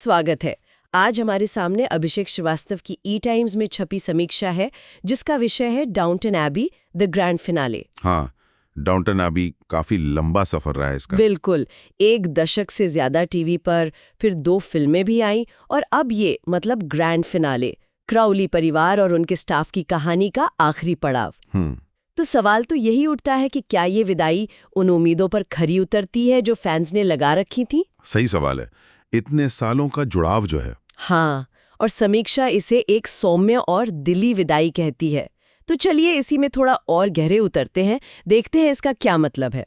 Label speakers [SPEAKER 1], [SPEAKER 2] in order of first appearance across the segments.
[SPEAKER 1] स्वागत है। आज हमारे सामने अभिषेक श्रीवास्तव की ई टाइम्स में छपी समीक्षा है जिसका विषय है डाउंटन एबी द ग्रैंड फिनाले।
[SPEAKER 2] हाँ, डाउंटन एबी काफी लंबा सफर रहा है इसका।
[SPEAKER 1] बिल्कुल, 1 दशक से ज्यादा टीवी पर, फिर 2 फिल्में भी आईं और अब ये मतलब ग्रैंड फिनाले, क्राउली परिवार और उनके स्टाफ की कहानी का आखिरी पड़ाव। तो सवाल तो यही उठता है कि क्या ये विदाई उन उम्मीदों पर खरी उतरती है जो फैंस ने लगा रखी थी?
[SPEAKER 2] सही सवाल है। इतने सालों का जुड़ाव जो है।
[SPEAKER 1] हाँ, और समीक्षा इसे एक सौम्य और दिली विदाई कहती है। तो चलिए इसी में थोड़ा और गहरे उतरते हैं, देखते हैं इसका क्या मतलब है।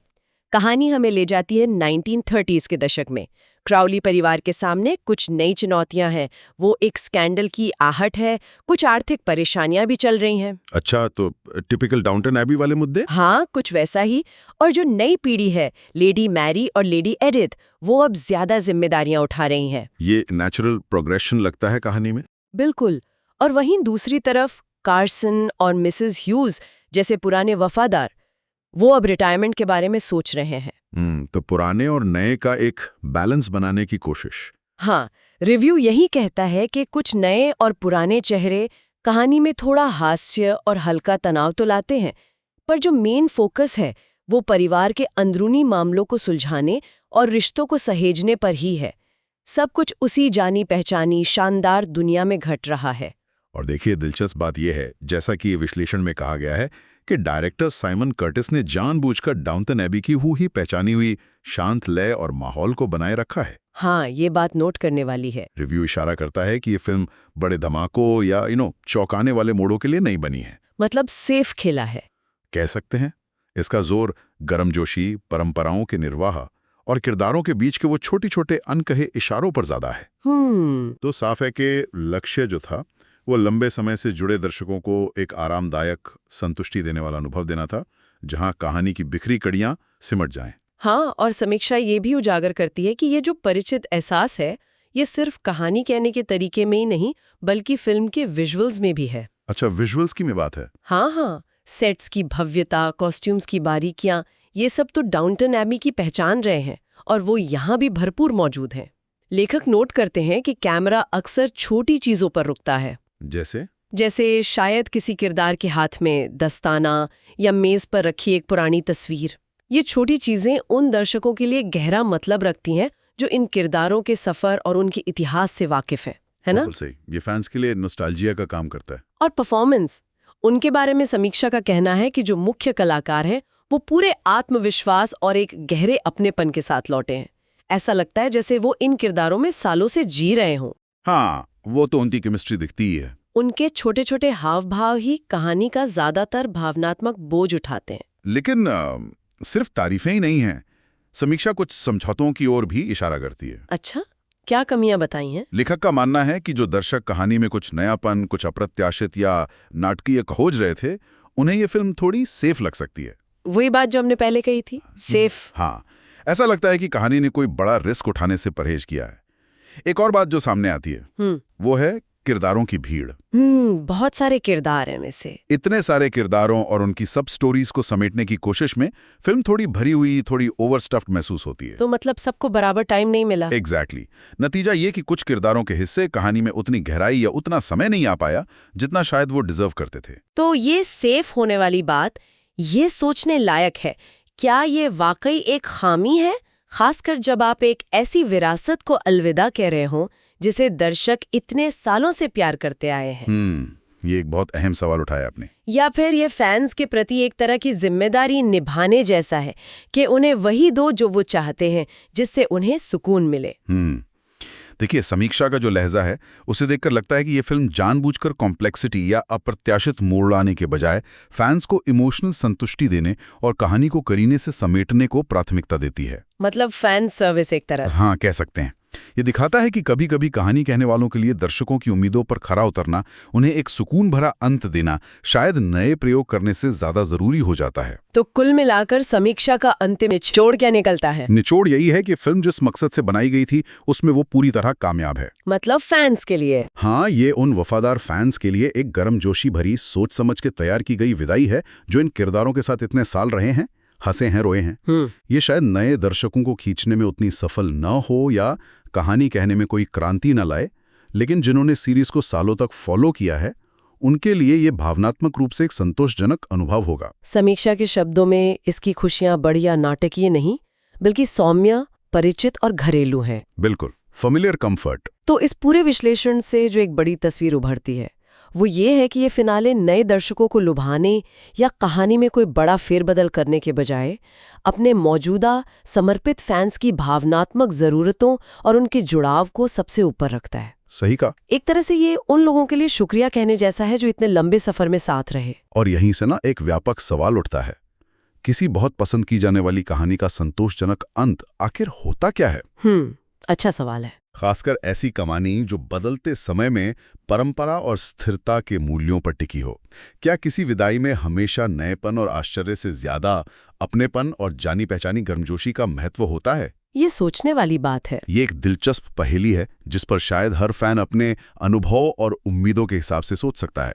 [SPEAKER 1] कहानी हमें ले जाती है 1930s के दशक में। क्राउली परिवार के सामने कुछ नई चुनौतियां हैं। वो एक स्कैंडल की आहट है, कुछ आर्थिक परेशानियां भी चल रही हैं।
[SPEAKER 2] अच्छा, तो टिपिकल डाउंटन एबी वाले मुद्दे।
[SPEAKER 1] हाँ, कुछ वैसा ही। और जो नई पीढ़ी है, लेडी मैरी और लेडी एडिथ, वो अब ज्यादा जिम्मेदारियां उठा रही हैं।
[SPEAKER 2] ये नेचुरल प्रोग्रेशन लगता है कहानी में।
[SPEAKER 1] बिल्कुल। और वहीं दूसरी तरफ कार्सन और मिसेस ह्यूज जैसे पुराने वफादार, वो अब रिटायरमेंट के बारे में सोच रहे हैं।
[SPEAKER 2] तो पुराने और नए का एक बैलेंस बनाने की कोशिश।
[SPEAKER 1] हाँ, रिव्यू यही कहता है कि कुछ नए और पुराने चेहरे कहानी में थोड़ा हास्य और हल्का तनाव तो लाते हैं, पर जो मेन फोकस है वो परिवार के अंदरूनी मामलों को सुलझाने और रिश्तों को सहेजने पर ही है। सब कुछ उसी जानी पहचानी शानदार दुनिया में घट रहा है।
[SPEAKER 2] और देखिए, दिलचस्प बात यह है, जैसा कि ये विश्लेषण में कहा गया है, कि डायरेक्टर साइमन कर्टिस ने जानबूझकर डाउंटन एबी की ही पहचानी हुई शांत लय और माहौल को बनाए रखा है।
[SPEAKER 1] हाँ, ये बात नोट करने वाली है।
[SPEAKER 2] रिव्यू इशारा करता है कि ये फिल्म बड़े धमाकों या चौंकाने वाले मोड़ों के लिए नहीं बनी है।
[SPEAKER 1] मतलब सेफ खेला है,
[SPEAKER 2] कह सकते हैं। इसका जोर गर्मजोशी, परंपराओं के निर्वाह और किरदारों के बीच के वो छोटे छोटे अनकहे इशारों पर ज्यादा है। तो साफ है कि लक्ष्य जो था वो लंबे समय से जुड़े दर्शकों को एक आरामदायक, संतुष्टि देने वाला अनुभव देना था, जहां कहानी की बिखरी कड़ियां सिमट जाएं।
[SPEAKER 1] हाँ, और समीक्षा ये भी उजागर करती है कि ये जो परिचित एहसास है, ये सिर्फ कहानी कहने के तरीके में ही नहीं, बल्कि फिल्म के विजुअल्स में भी है।
[SPEAKER 2] अच्छा, विजुअल्स की में बात है।
[SPEAKER 1] हाँ, सेट्स की भव्यता, कॉस्ट्यूम्स की बारीकियां, ये सब तो डाउंटन एबी की पहचान रहे हैं, और वो यहाँ भी भरपूर मौजूद हैं। लेखक नोट करते हैं कि कैमरा अक्सर छोटी चीजों पर रुकता है। जैसे शायद किसी किरदार के हाथ में दस्ताना या मेज पर रखी एक पुरानी तस्वीर। ये छोटी चीजें उन दर्शकों के लिए गहरा मतलब रखती हैं जो इन किरदारों के सफर और उनके इतिहास से वाकिफ है ना?
[SPEAKER 2] सही। ये फैंस के लिए नॉस्टैल्जिया का काम करता है।
[SPEAKER 1] और परफॉर्मेंस, उनके बारे में समीक्षा का कहना है कि जो मुख्य कलाकार हैं वो पूरे आत्मविश्वास और एक गहरे अपनेपन के साथ लौटे हैं। ऐसा लगता है जैसे वो इन किरदारों में सालों से जी रहे हों।
[SPEAKER 2] हाँ, वो तो उनकी केमिस्ट्री दिखती ही है।
[SPEAKER 1] उनके छोटे छोटे हाव भाव ही कहानी का ज्यादातर भावनात्मक बोझ उठाते हैं।
[SPEAKER 2] लेकिन सिर्फ तारीफें ही नहीं हैं। समीक्षा कुछ समझौतों की ओर भी इशारा करती है।
[SPEAKER 1] अच्छा, क्या कमियां बताई हैं?
[SPEAKER 2] लेखक का मानना है कि जो दर्शक कहानी में कुछ नयापन, कुछ अप्रत्याशित या नाटकीय खोज रहे थे, उन्हें ये फिल्म थोड़ी सेफ लग सकती है।
[SPEAKER 1] वही बात जो हमने पहले कही थी, सेफ।
[SPEAKER 2] हाँ, ऐसा लगता है कि कहानी ने कोई बड़ा रिस्क उठाने से परहेज किया है। एक और बात जो सामने आती है वो है किरदारों की भीड़।
[SPEAKER 1] बहुत सारे किरदार हैं में से।
[SPEAKER 2] इतने सारे किरदारों और उनकी सब स्टोरीज को समेटने की कोशिश में फिल्म थोड़ी भरी हुई, थोड़ी ओवरस्टफ्ड महसूस होती है।
[SPEAKER 1] तो मतलब सबको बराबर टाइम नहीं मिला।
[SPEAKER 2] एग्जैक्टली। नतीजा ये कि कुछ किरदारों के हिस्से कहानी में उतनी गहराई या उतना समय नहीं आ पाया जितना शायद वो डिजर्व करते थे।
[SPEAKER 1] तो ये सेफ होने वाली बात, ये सोचने लायक है, क्या ये वाकई एक खामी है, खासकर जब आप एक ऐसी विरासत को अलविदा कह रहे हो जिसे दर्शक इतने सालों से प्यार करते आए हैं?
[SPEAKER 2] ये एक बहुत अहम सवाल उठाया आपने।
[SPEAKER 1] या फिर ये फैंस के प्रति एक तरह की जिम्मेदारी निभाने जैसा है कि उन्हें वही दो जो वो चाहते हैं, जिससे उन्हें सुकून मिले।
[SPEAKER 2] देखिए, समीक्षा का जो लहजा है उसे देखकर लगता है कि ये फिल्म जानबूझकर कॉम्प्लेक्सिटी या अप्रत्याशित मोड़ लाने के बजाय फैंस को इमोशनल संतुष्टि देने और कहानी को करीने से समेटने को प्राथमिकता देती है।
[SPEAKER 1] मतलब फैन सर्विस एक तरह से।
[SPEAKER 2] हाँ, कह सकते हैं। ये दिखाता है कि कभी कभी कहानी कहने वालों के लिए दर्शकों की उम्मीदों पर खरा उतरना, उन्हें एक सुकून भरा अंत देना, शायद नए प्रयोग करने से ज्यादा जरूरी हो जाता है।
[SPEAKER 1] तो कुल मिलाकर समीक्षा का अंतिम निचोड़ क्या निकलता है?
[SPEAKER 2] निचोड़ यही है कि फिल्म जिस मकसद से बनाई गई थी उसमें वो पूरी तरह कामयाब है।
[SPEAKER 1] मतलब फैंस के लिए?
[SPEAKER 2] हाँ, ये उन वफादार फैंस के लिए एक गर्मजोशी भरी, सोच समझ के तैयार की गई विदाई है जो इन किरदारों के साथ इतने साल रहे हैं। हंसे हैं, रोए हैं। ये शायद नए दर्शकों को खींचने में उतनी सफल न हो या कहानी कहने में कोई क्रांति न लाए, लेकिन जिन्होंने सीरीज को सालों तक फॉलो किया है उनके लिए ये भावनात्मक रूप से एक संतोषजनक अनुभव होगा।
[SPEAKER 1] समीक्षा के शब्दों में इसकी खुशियां बढ़िया नाटकीय नहीं बल्कि सौम्य, परिचित और घरेलू हैं।
[SPEAKER 2] बिल्कुल, फेमिलियर कंफर्ट।
[SPEAKER 1] तो इस पूरे विश्लेषण से जो एक बड़ी तस्वीर उभरती है वो ये है कि ये फिनाले नए दर्शकों को लुभाने या कहानी में कोई बड़ा फेरबदल करने के बजाय अपने मौजूदा समर्पित फैंस की भावनात्मक जरूरतों और उनके जुड़ाव को सबसे ऊपर रखता है।
[SPEAKER 2] सही कहा।
[SPEAKER 1] एक तरह से ये उन लोगों के लिए शुक्रिया कहने जैसा है जो इतने लंबे सफर में साथ रहे।
[SPEAKER 2] और यहीं से ना एक व्यापक सवाल उठता है, किसी बहुत पसंद की जाने वाली कहानी का संतोषजनक अंत आखिर होता क्या है?
[SPEAKER 1] अच्छा सवाल है।
[SPEAKER 2] खासकर ऐसी कहानी जो बदलते समय में परंपरा और स्थिरता के मूल्यों पर टिकी हो। क्या किसी विदाई में हमेशा नएपन और आश्चर्य से ज्यादा अपनेपन और जानी पहचानी गर्मजोशी का महत्व होता है?
[SPEAKER 1] ये सोचने वाली बात है।
[SPEAKER 2] ये एक दिलचस्प पहेली है जिस पर शायद हर फैन अपने अनुभव और उम्मीदों के हिसाब से सोच सकता है।